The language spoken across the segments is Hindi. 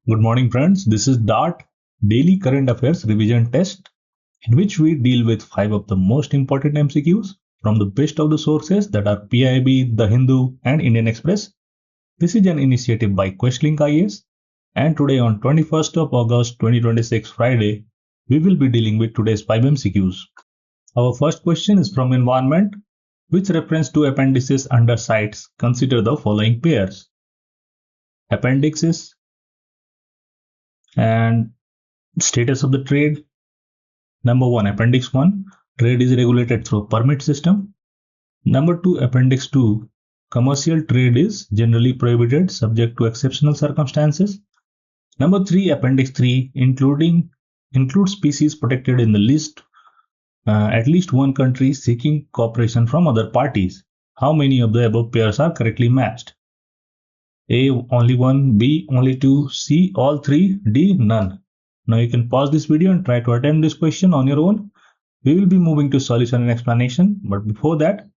Good morning, friends. This is DART, Daily Current Affairs Revision Test, in which we deal with 5 of the most important MCQs from the best of the sources that are PIB, The Hindu, and Indian Express. This is an initiative by Questlink IAS, and today on 21st of August 2026, Friday, we will be dealing with today's 5 MCQs. Our first question is from Environment. Which reference to appendices under sites consider the following pairs? Appendixes and status of the trade. Number 1, Appendix 1, trade is regulated through permit system. Number 2, Appendix 2, commercial trade is generally prohibited subject to exceptional circumstances. Number 3, Appendix 3, includes species protected in the list, at least one country seeking cooperation from other parties. How many of the above pairs are correctly matched? A, only 1, B, only 2, C, all 3, D, none. Now you can pause this video and try to attempt this question on your own. We will be moving to solution and explanation, but before that,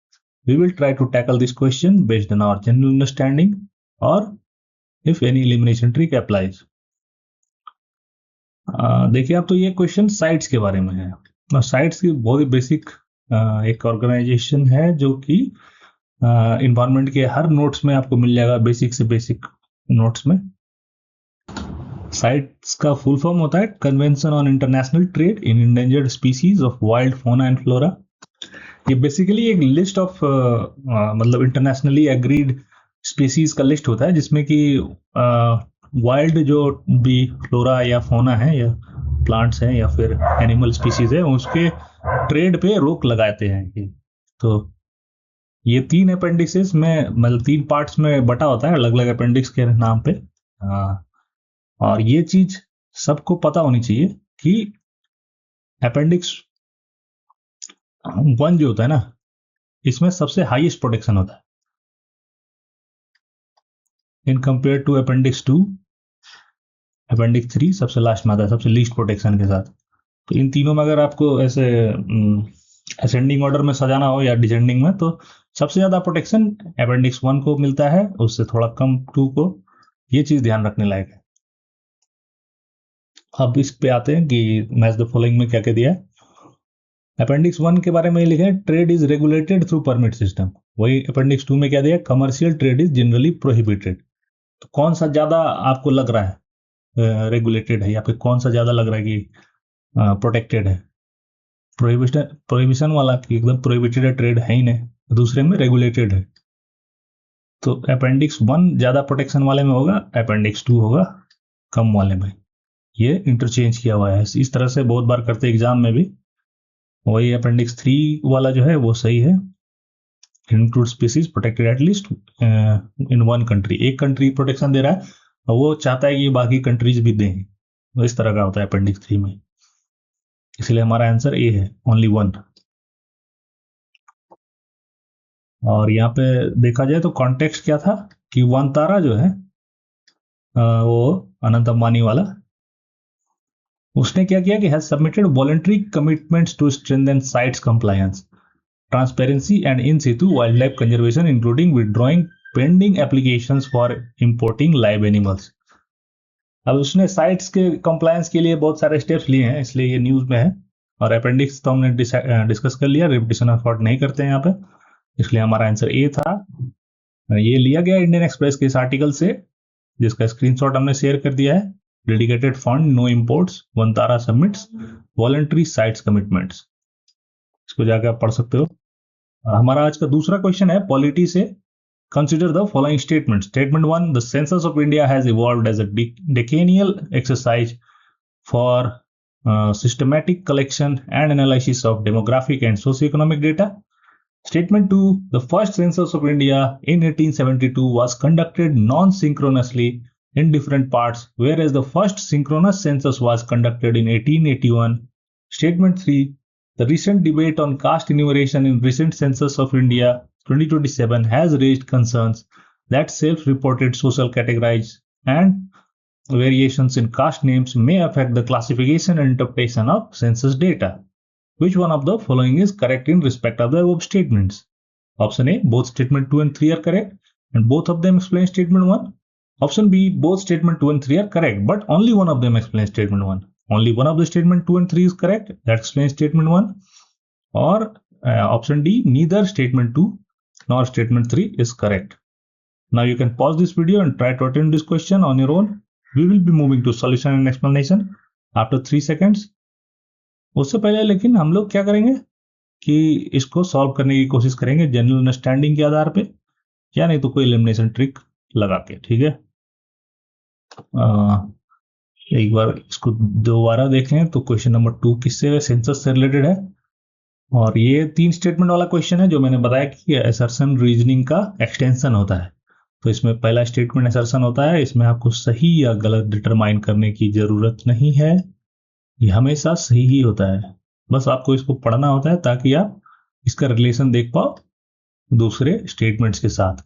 we will try to tackle this question based on our general understanding or if any elimination trick applies. देखिए अब तो ये क्वेश्चन साइट्स के बारे में है। साइट्स की बहुत ही बेसिक एक ऑर्गेनाइजेशन है जो कि इन्वायरमेंट के हर नोट्स में आपको मिल जाएगा, बेसिक से बेसिक नोट्स में। साइट्स का फुल फॉर्म होता है convention on international trade in endangered species of wild फोना एंड फ्लोरा। ये बेसिकली एक लिस्ट ऑफ मतलब इंटरनेशनली एग्रीड स्पीसीज का लिस्ट होता है जिसमें कि वाइल्ड जो भी फ्लोरा या फोना है या प्लांट्स हैं या फिर एनिमल स्पीसीज है उसके ट्रेड पे रोक लगाते हैं। तो ये 3 अपेंडिक्सेस में मतलब 3 पार्ट्स में बटा होता है अलग अलग अपेंडिक्स के नाम पे। और ये चीज सबको पता होनी चाहिए कि अपेंडिक्स 1 जो होता है ना, इसमें सबसे हाईएस्ट प्रोटेक्शन होता है in compare to appendix 2। Appendix 3 सबसे लास्ट में आता है, सबसे लीस्ट प्रोटेक्शन के साथ। तो इन तीनों में अगर आपको ऐसे असेंडिंग ऑर्डर में सजाना हो या डिसेंडिंग में, तो सबसे ज्यादा प्रोटेक्शन अपेंडिक्स 1 को मिलता है, उससे थोड़ा कम 2 को। ये चीज ध्यान रखने लायक है। अब इस पे आते हैं कि मैच द फॉलोइंग में क्या क्या दिया है। अपेंडिक्स 1 के बारे में लिखे हैं trade is regulated through permit system. वही अपेंडिक्स 2 में क्या दिया है, commercial trade is generally prohibited. तो कौन सा ज्यादा आपको लग रहा है रेगुलेटेड है या फिर कौन सा ज्यादा लग रहा है कि प्रोटेक्टेड है? प्रोहिबिशन वाला कि एकदम प्रोहिबिटेड ट्रेड है ही नहीं, दूसरे में रेगुलेटेड है। तो अपेंडिक्स 1 ज्यादा प्रोटेक्शन वाले में होगा, अपेंडिक्स 2 होगा कम वाले में। ये इंटरचेंज किया हुआ है, इस तरह से बहुत बार करते एग्जाम में भी। वही अपेंडिक्स 3 वाला जो है वो सही है, include species protected at least in one country. एक कंट्री प्रोटेक्शन दे रहा है और वो चाहता है कि बाकी कंट्रीज भी दें, तो इस तरह का होता है अपेंडिक्स 3 में। इसलिए हमारा आंसर ए है, ओनली 1। और यहाँ पे देखा जाए तो कॉन्टेक्स्ट क्या था कि वनतारा जो है वो अनंत अंबानी वाला, उसने क्या किया कि has submitted voluntary commitments to strengthen CITES compliance, transparency and in situ wild life conservation including withdrawing pending applications for importing live animals. अब उसने साइट्स के कंप्लायंस के लिए बहुत सारे स्टेप्स लिए हैं, इसलिए ये न्यूज में है। और अपेंडिक्स तो हमने डिस्कस कर लिया, रिपीटेशन ऑफ थॉट नहीं करते हैं यहाँ पे, इसलिए हमारा आंसर ए था। ये लिया गया इंडियन एक्सप्रेस के इस आर्टिकल से, जिसका स्क्रीनशॉट हमने शेयर कर दिया है। Dedicated fund no imports, Vantara submits voluntary sites commitments. इसको जाकर आप पढ़ सकते हो। हमारा आज का दूसरा क्वेश्चन है पॉलिटी से। Consider the following statements. Statement 1, the census of India has evolved as a decennial exercise for systematic collection and analysis of demographic and socioeconomic data. Statement 2, the first census of India in 1872 was conducted non-synchronously in different parts, whereas the first synchronous census was conducted in 1881. Statement 3, the recent debate on caste enumeration in recent census of India 2027 has raised concerns that self-reported social categories and variations in caste names may affect the classification and interpretation of census data. Which one of the following is correct in respect of the above statements? Option A both statement 2 and 3 are correct and both of them explain statement 1. Option B both statement 2 and 3 are correct but only one of them explain statement 1. Only one of the statement 2 and 3 is correct. That explains statement 1. Or option D, neither statement 2 nor statement 3 is correct. Now you can pause this video and try to attempt this question on your own. We will be moving to solution and explanation after 3 seconds. उससे पहले लेकिन हम लोग क्या करेंगे कि इसको सॉल्व करने की कोशिश करेंगे जनरल अंडरस्टैंडिंग के आधार पे, या नहीं तो कोई एलिमिनेशन ट्रिक लगा के. ठीक है, एक बार इसको दोबारा देखें तो क्वेश्चन नंबर 2 किससे, सेंसस से रिलेटेड है. और ये 3 स्टेटमेंट वाला क्वेश्चन है जो मैंने बताया कि असर्शन रीजनिंग का एक्सटेंशन होता है. तो इसमें पहला स्टेटमेंट असर्शन होता है, इसमें आपको सही या गलत डिटरमाइन करने की जरूरत नहीं है, ये हमेशा सही ही होता है. बस आपको इसको पढ़ना होता है ताकि आप इसका रिलेशन देख पाओ दूसरे स्टेटमेंट्स के साथ.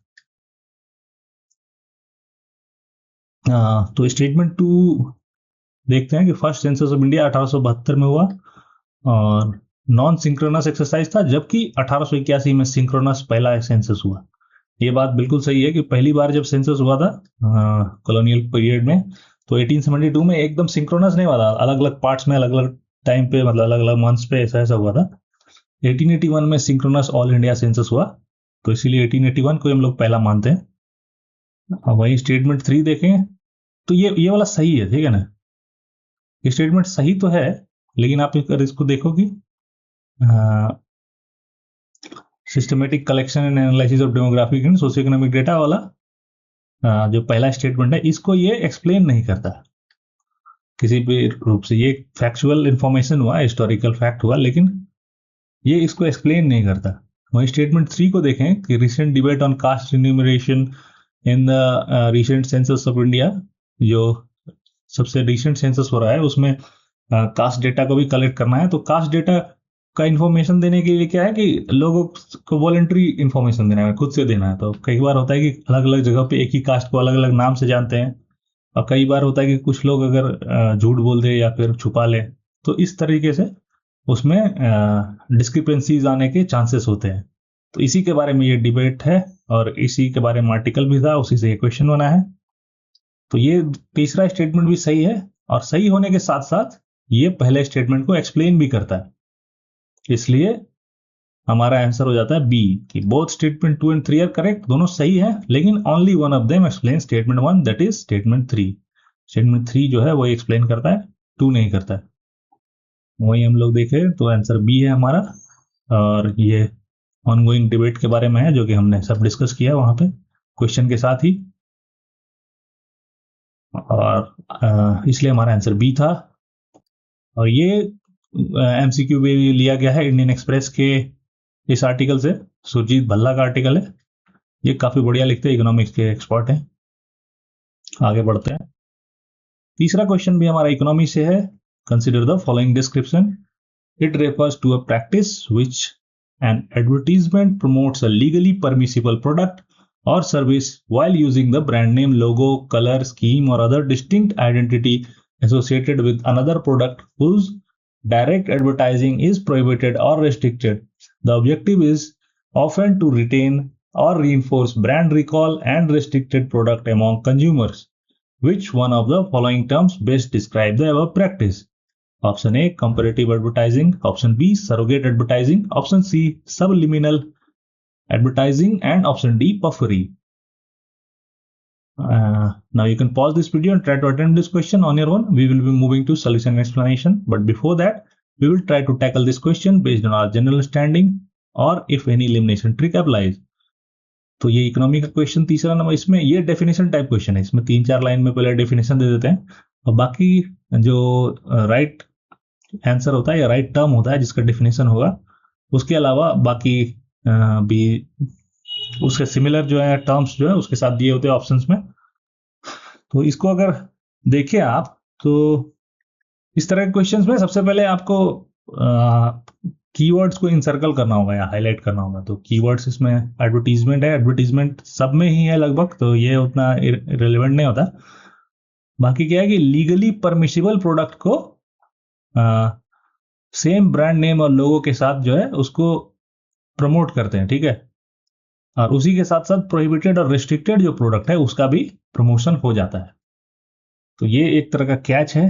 तो स्टेटमेंट 2 देखते हैं कि फर्स्ट सेंसस ऑफ इंडिया 1872 में हुआ और नॉन सिंक्रोनस एक्सरसाइज था, जबकि 1881 में सिंक्रोनस पहला सेंसस हुआ. ये बात बिल्कुल सही है कि पहली बार जब सेंसस हुआ था कॉलोनियल पीरियड में, तो 1872 में एकदम सिंक्रोनस नहीं हुआ था, अलग अलग पार्ट्स में अलग अलग टाइम पे, मतलब अलग अलग मंथ्स पे ऐसा हुआ था. 1881 में सिंक्रोनस ऑल इंडिया सेंसस हुआ, तो इसीलिए 1881 को हम लोग पहला मानते हैं. वही स्टेटमेंट 3 देखें तो ये वाला सही है, ठीक है ना. स्टेटमेंट सही तो है, लेकिन आप अगर इसको देखो कि systematic collection and analysis of demographic and socio economic data वाला जो पहला स्टेटमेंट है, इसको ये एक्सप्लेन नहीं करता किसी भी रूप से. ये फैक्चुअल इंफॉर्मेशन हुआ, हिस्टोरिकल फैक्ट हुआ, लेकिन ये इसको एक्सप्लेन नहीं करता. वही स्टेटमेंट 3 को देखें कि recent debate on caste remuneration in the recent census of India, जो सबसे रिसेंट सेंसस हो रहा है उसमें कास्ट डेटा को भी कलेक्ट करना है. तो कास्ट डेटा का इंफॉर्मेशन देने के लिए क्या है कि लोगों को वॉलंटरी इंफॉर्मेशन देना है, खुद से देना है. तो कई बार होता है कि अलग अलग जगह पे एक ही कास्ट को अलग अलग नाम से जानते हैं, और कई बार होता है कि कुछ लोग अगर झूठ बोल दे या फिर छुपा ले, तो इस तरीके से उसमें डिस्क्रिपेंसीज आने के चांसेस होते हैं. तो इसी के बारे में ये डिबेट है और इसी के बारे में आर्टिकल भी था, उसी से ये क्वेश्चन बना है. तो ये तीसरा स्टेटमेंट भी सही है, और सही होने के साथ साथ ये पहले स्टेटमेंट को एक्सप्लेन भी करता है. इसलिए हमारा आंसर हो जाता है बी कि both statement 2 and 3 are correct. दोनों सही है, लेकिन only one of them explain statement 1, that is statement 3. Statement 3 जो है वो एक्सप्लेन करता है, 2 नहीं करता है. वही हम लोग देखें तो आंसर बी है हमारा. और ये ऑनगोइंग डिबेट के बारे में है जो कि हमने सब डिस्कस किया वहां पे क्वेश्चन के साथ ही, और इसलिए हमारा आंसर बी था. और ये एमसीक्यू भी लिया गया है इंडियन एक्सप्रेस के इस आर्टिकल से, सुरजीत भल्ला का आर्टिकल है. ये काफी बढ़िया लिखते हैं, इकोनॉमिक्स के एक्सपर्ट हैं. आगे बढ़ते हैं. तीसरा क्वेश्चन भी हमारा इकोनॉमी से है. Consider the following description. It refers to a practice which an advertisement promotes a legally permissible product or service while using the brand name, logo, color scheme or other distinct identity associated with another product whose direct advertising is prohibited or restricted. The objective is often to retain or reinforce brand recall and restricted product among consumers. Which one of the following terms best describe the above practice? Option A, comparative advertising. Option B, surrogate advertising. Option C, subliminal advertising, and option D, puffery. Now you can pause this video and try to attempt this question on your own. We will be moving to solution and explanation, but before that we will try to tackle this question based on our general understanding or if any elimination trick applies. तो ये इकोनॉमी का क्वेश्चन तीसरा नंबर, इसमें ये डेफिनेशन टाइप क्वेश्चन है. इसमें 3-4 लाइन में पहले डेफिनेशन दे देते हैं, और बाकी जो राइट आंसर होता है या राइट टर्म होता है जिसका डेफिनेशन होगा, उसके अलावा बाकी भी उसके सिमिलर जो है टर्म्स जो है उसके साथ दिए होते हैं ऑप्शंस में. तो इसको अगर देखें आप तो इस तरह के क्वेश्चंस में सबसे पहले आपको कीवर्ड्स को इनसर्कल करना होगा या हाईलाइट करना होगा. तो कीवर्ड्स इसमें एडवर्टीजमेंट है, एडवर्टीजमेंट सब में ही है लगभग, तो ये उतना रिलेवेंट नहीं होता. बाकी क्या है कि लीगली परमिसिबल प्रोडक्ट को सेम ब्रांड नेम और लोगो के साथ जो है उसको प्रमोट करते हैं. ठीक है, और उसी के साथ साथ प्रोहिबिटेड और रिस्ट्रिक्टेड जो प्रोडक्ट है उसका भी प्रमोशन हो जाता है। तो ये एक तरह का कैच है।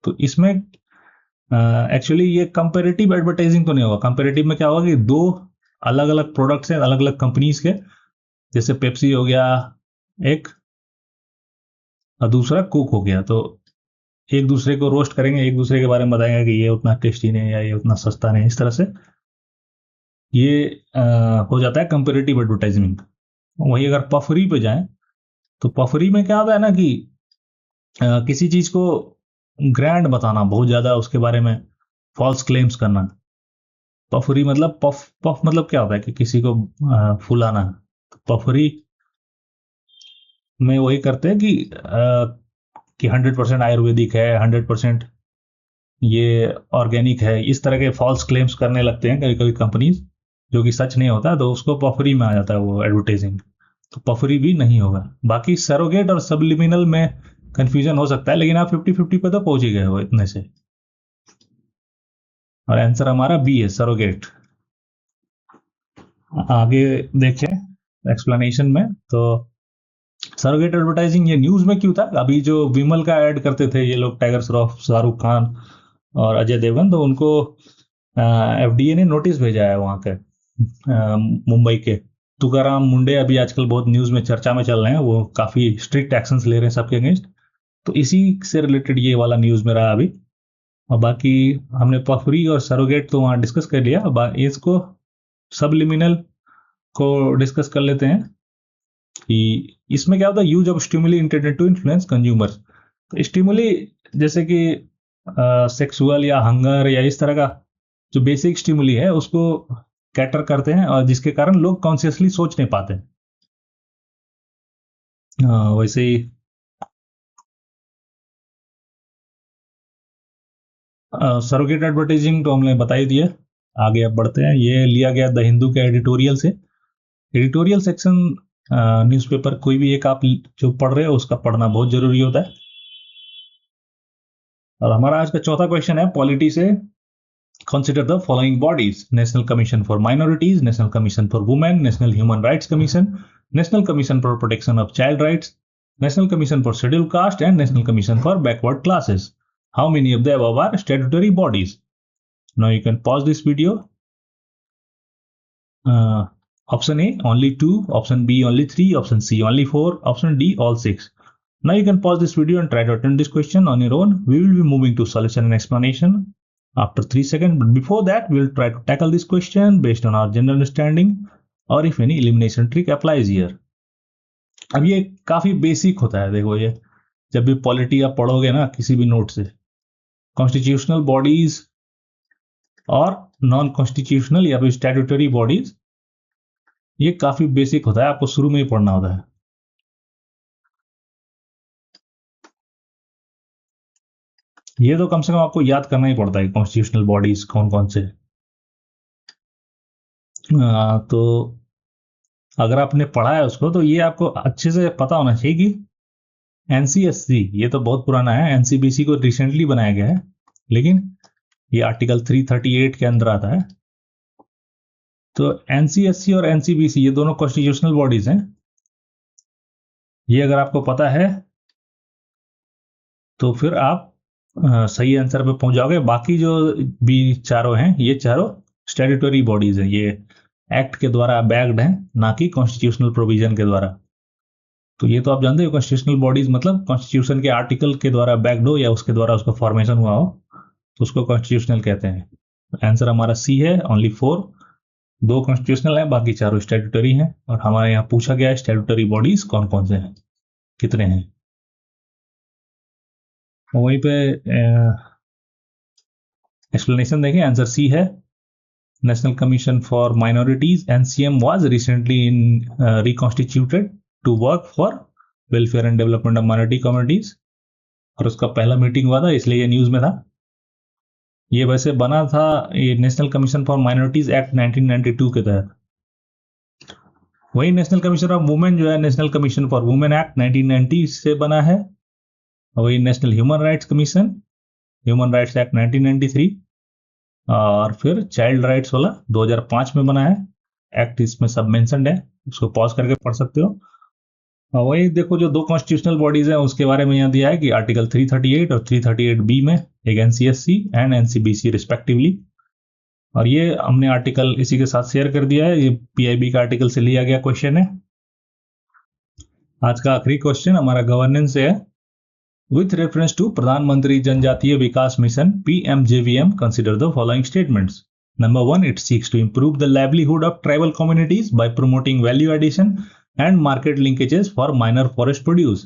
तो इसमें एक्चुअली ये कंपेरेटिव एडवर्टाइजिंग तो नहीं होगा। कंपेरेटिव में क्या होगा कि दो अलग अलग प्रोडक्ट्स हैं अलग अलग कंपनीज के, जैसे पेप्सी हो गया एक और दूसरा कोक हो गया, तो एक दूसरे को रोस्ट करेंगे, एक दूसरे के बारे में बताएंगे कि ये उतना टेस्टी नहीं है या ये उतना सस्ता नहीं है। इस तरह से ये हो जाता है कंपेरेटिव एडवर्टाइजमेंट। वही अगर पफरी पे जाएं तो पफरी में क्या होता है ना कि किसी चीज को ग्रैंड बताना, बहुत ज्यादा उसके बारे में फॉल्स क्लेम्स करना। पफरी मतलब पफ पफ मतलब क्या होता है कि किसी को फुलाना। तो पफरी में वही करते हैं कि 100% आयुर्वेदिक है, 100% ये ऑर्गेनिक है, इस तरह के फॉल्स क्लेम्स करने लगते हैं कभी कभी कंपनीज, जो कि सच नहीं होता, तो उसको पफरी में आ जाता है वो एडवर्टाइजिंग। तो पफरी भी नहीं होगा। बाकी सरोगेट और सबलिमिनल में कंफ्यूजन हो सकता है, लेकिन आप 50-50 पे तो पहुंच ही गए हो इतने से। और आंसर हमारा बी है, सरोगेट। आगे देखें एक्सप्लेनेशन में, तो सरोगेट एडवर्टाइजिंग ये न्यूज में क्यों था? अभी जो विमल का ऐड करते थे ये लोग, टाइगर श्रॉफ, शाहरुख खान और अजय देवगन, तो उनको एफडीए ने नोटिस भेजा है वहां के मुंबई के। तुकाराम मुंडे अभी आजकल बहुत न्यूज में चर्चा में चल रहे हैं, वो काफी स्ट्रिक्ट एक्शंस ले रहे हैं सबके अगेंस्ट। तो इसी से रिलेटेड ये वाला न्यूज में रहा अभी। और बाकी हमने पफरी और सरोगेट तो वहां डिस्कस कर लिया। इसको सबलिमिनल को डिस्कस कर लेते हैं कि इसमें क्या होता है, use of stimuli intended to influence consumers. तो स्टिमुली जैसे कि सेक्सुअल या हंगर या इस तरह का जो बेसिक स्टिमुली है उसको कैटर करते हैं, और जिसके कारण लोग कॉन्शियसली सोच नहीं पाते। वैसे ही सरोगेट एडवर्टाइजिंग तो हमने बता ही दिया। आगे अब बढ़ते हैं। ये लिया गया द हिंदू के एडिटोरियल से। एडिटोरियल सेक्शन न्यूज़पेपर कोई भी एक आप जो पढ़ रहे हो उसका पढ़ना बहुत जरूरी होता है। और हमारा आज का चौथा क्वेश्चन है पॉलिटी से। Consider the following bodies: National Commission for Minorities, National Commission for Women, National Human Rights Commission, National Commission for Protection of Child Rights, National Commission for Scheduled Caste, and National Commission for Backward Classes. How many of the above are statutory bodies? Now you can pause this video. Option A only 2, option B only 3, option C only 4, option D all 6. Now you can pause this video and try to attempt this question on your own. We will be moving to solution and explanation after 3 seconds, but before that we'll try to tackle this question based on our general understanding or if any elimination trick applies here. अब ये काफी बेसिक होता है। देखो, ये जब भी पॉलिटी आप पढ़ोगे ना किसी भी नोट से, कॉन्स्टिट्यूशनल बॉडीज और नॉन कॉन्स्टिट्यूशनल या फिर स्टैट्यूटरी बॉडीज, ये काफी बेसिक होता है, आपको शुरू में ही पढ़ना होता है। ये तो कम से कम आपको याद करना ही पड़ता है कॉन्स्टिट्यूशनल बॉडीज कौन कौन से। तो अगर आपने पढ़ा है उसको तो ये आपको अच्छे से पता होना चाहिए कि एनसीएससी ये तो बहुत पुराना है, एनसीबीसी को रिसेंटली बनाया गया है, लेकिन ये आर्टिकल 338 के अंदर आता है। तो एनसीएससी और एनसीबीसी ये दोनों कॉन्स्टिट्यूशनल बॉडीज हैं। ये अगर आपको पता है तो फिर आप सही आंसर पे पहुंच जाओगे। बाकी जो भी चारों हैं ये चारों स्टैट्यूटरी बॉडीज हैं, ये एक्ट के द्वारा बैक्ड हैं, ना कि कॉन्स्टिट्यूशनल प्रोविजन के द्वारा। तो ये तो आप जानते हो कॉन्स्टिट्यूशनल बॉडीज मतलब कॉन्स्टिट्यूशन के आर्टिकल के द्वारा बैक्ड हो या उसके द्वारा उसका फॉर्मेशन हुआ हो, तो उसको कॉन्स्टिट्यूशनल कहते हैं। आंसर हमारा सी है, ओनली 4। 2 कॉन्स्टिट्यूशनल है, बाकी चारों स्टैट्यूटरी हैं। और हमारे यहाँ पूछा गया है स्टैट्यूटरी बॉडीज कौन कौन से हैं, कितने हैं। वहीं पे एक्सप्लेनेशन देखें, आंसर सी है, national commission for minorities NCM was recently in reconstituted to work for welfare and development of minority communities. और उसका पहला मीटिंग हुआ था, इसलिए ये न्यूज में था। ये वैसे बना था ये national commission for minorities act 1992 के तहत। वही नेशनल कमीशन ऑफ वुमेन जो है, national commission for women act 1990 से बना है। वही national human rights commission, human rights act 1993, और फिर चाइल्ड राइट्स वाला 2005 में बना है। एक्ट इसमें सब मेंशन्ड है, उसको पॉज करके पढ़ सकते हो। वही देखो, जो दो कॉन्स्टिट्यूशनल बॉडीज हैं उसके बारे में यहाँ दिया है कि आर्टिकल 338 और 338 बी में एक एनसीएससी एंड एनसीबीसी रिस्पेक्टिवली। और ये हमने आर्टिकल इसी के साथ शेयर कर दिया है, ये पीआईबी का आर्टिकल से लिया गया क्वेश्चन है। आज का आखिरी क्वेश्चन हमारा गवर्नेंस से है। विथ रेफरेंस टू प्रधानमंत्री जनजातीय विकास mission PMJVM, consider the following statements. Number 1, it seeks to improve the livelihood of tribal communities by promoting value addition and market linkages for minor forest produce.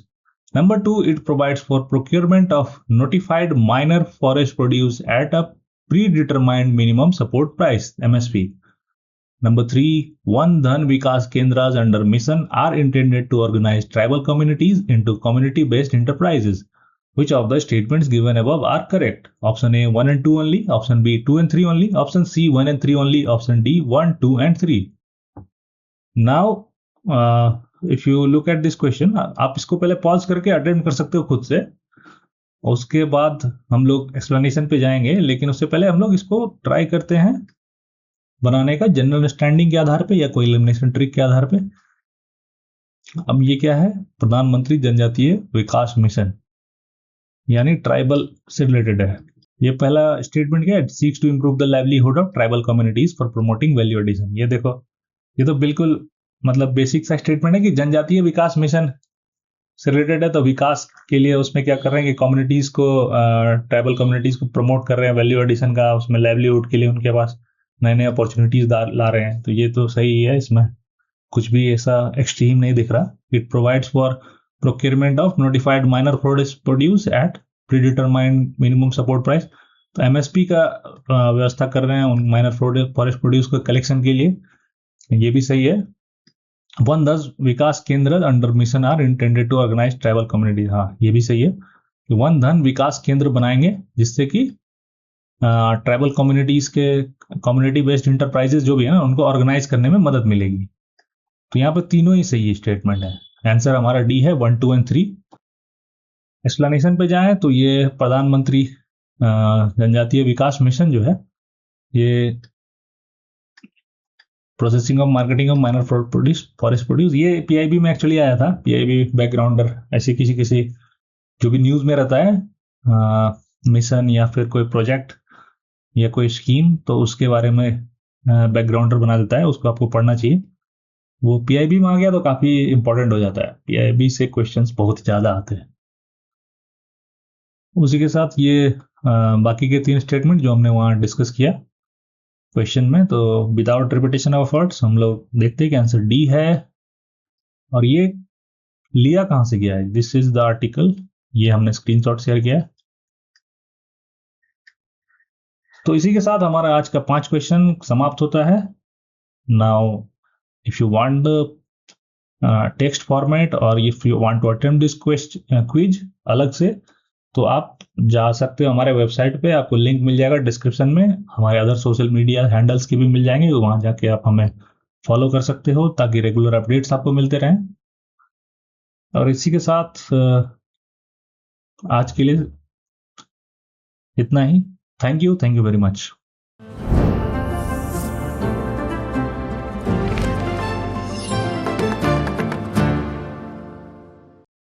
Number 2, it provides for procurement of notified minor forest produce at a predetermined minimum support price (MSP). Number 3, One Dhan Vikas Kendras under mission are intended to organize tribal communities into community-based enterprises. Which of the statements given above are correct? Option A 1 and 2 only, option B 2 and 3 only, option C 1 and 3 only, option D 1, 2 and 3. Now if you look at this question, आप इसको पहले पॉज करके अटेम्प्ट कर सकते हो खुद से, उसके बाद हम लोग एक्सप्लेनेशन पे जाएंगे, लेकिन उससे पहले हम लोग इसको ट्राई करते हैं बनाने का जनरल अंडरस्टैंडिंग के आधार पे या कोई एलिमिनेशन ट्रिक के आधार पे। अब ये क्या है? प्रधानमंत्री जनजातीय विकास मिशन यानी ट्राइबल से रिलेटेड है। ये पहला स्टेटमेंट क्या है? Seeks to improve the livelihood of tribal communities for promoting value addition. ये देखो, ये तो बिल्कुल मतलब बेसिक सा स्टेटमेंट है कि जनजातीय विकास मिशन से रिलेटेड है, तो विकास के लिए उसमें क्या कर रहे हैं कि कम्युनिटीज को, ट्राइबल कम्युनिटीज को प्रमोट कर रहे हैं वैल्यू एडिशन का, उसमें लाइवलीहुड के लिए उनके पास नए नए अपॉर्चुनिटीज ला रहे हैं। तो ये तो सही है, इसमें कुछ भी ऐसा एक्सट्रीम नहीं दिख रहा। It provides for procurement of notified minor forest produce at predetermined minimum support price. तो एमएसपी का व्यवस्था कर रहे हैं उन माइनर फॉरेस्ट प्रोड्यूस को कलेक्शन के लिए, ये भी सही है। 1 10 विकास केंद्र under mission are intended to organise tribal community, हाँ ये भी सही है। 1 धन विकास केंद्र बनाएंगे जिससे कि ट्राइबल कम्युनिटीज के कम्युनिटी बेस्ड इंटरप्राइजेस जो भी है ना, उनको ऑर्गेनाइज करने में मदद मिलेगी। तो यहाँ पे तीनों ही सही स्टेटमेंट है। आंसर हमारा डी है 1, 2 एंड 3। एक्सप्लेनेशन पे जाएं तो ये प्रधानमंत्री जनजातीय विकास मिशन जो है, ये processing of marketing of minor forest produce, ये पीआईबी में एक्चुअली आया था। पीआईबी बैकग्राउंडर ऐसे किसी जो भी न्यूज में रहता है मिशन या फिर कोई प्रोजेक्ट या कोई स्कीम, तो उसके बारे में बैकग्राउंडर बना देता है, उसको आपको पढ़ना चाहिए। वो पीआईबी में आ गया तो काफी इंपॉर्टेंट हो जाता है, पीआईबी से क्वेश्चंस बहुत ज्यादा आते हैं। उसी के साथ ये बाकी के 3 स्टेटमेंट जो हमने वहां डिस्कस किया क्वेश्चन में, तो विदाउट रिपीटेशन ऑफ वर्ड्स हम लोग देखते हैं कि आंसर डी है। और ये लिया कहां से गया है? दिस इज द आर्टिकल, ये हमने स्क्रीनशॉट शेयर किया। तो इसी के साथ हमारा आज का 5 क्वेश्चन समाप्त होता है। Now if you want the text format और if you want to attempt this quiz अलग से, तो आप जा सकते हो हमारे वेबसाइट पे, आपको लिंक मिल जाएगा डिस्क्रिप्शन में। हमारे अदर सोशल मीडिया हैंडल्स के भी मिल जाएंगे, वहां जाके आप हमें फॉलो कर सकते हो ताकि रेगुलर अपडेट्स आपको मिलते रहें। और इसी के साथ आज के लिए इतना ही। Thank you very much.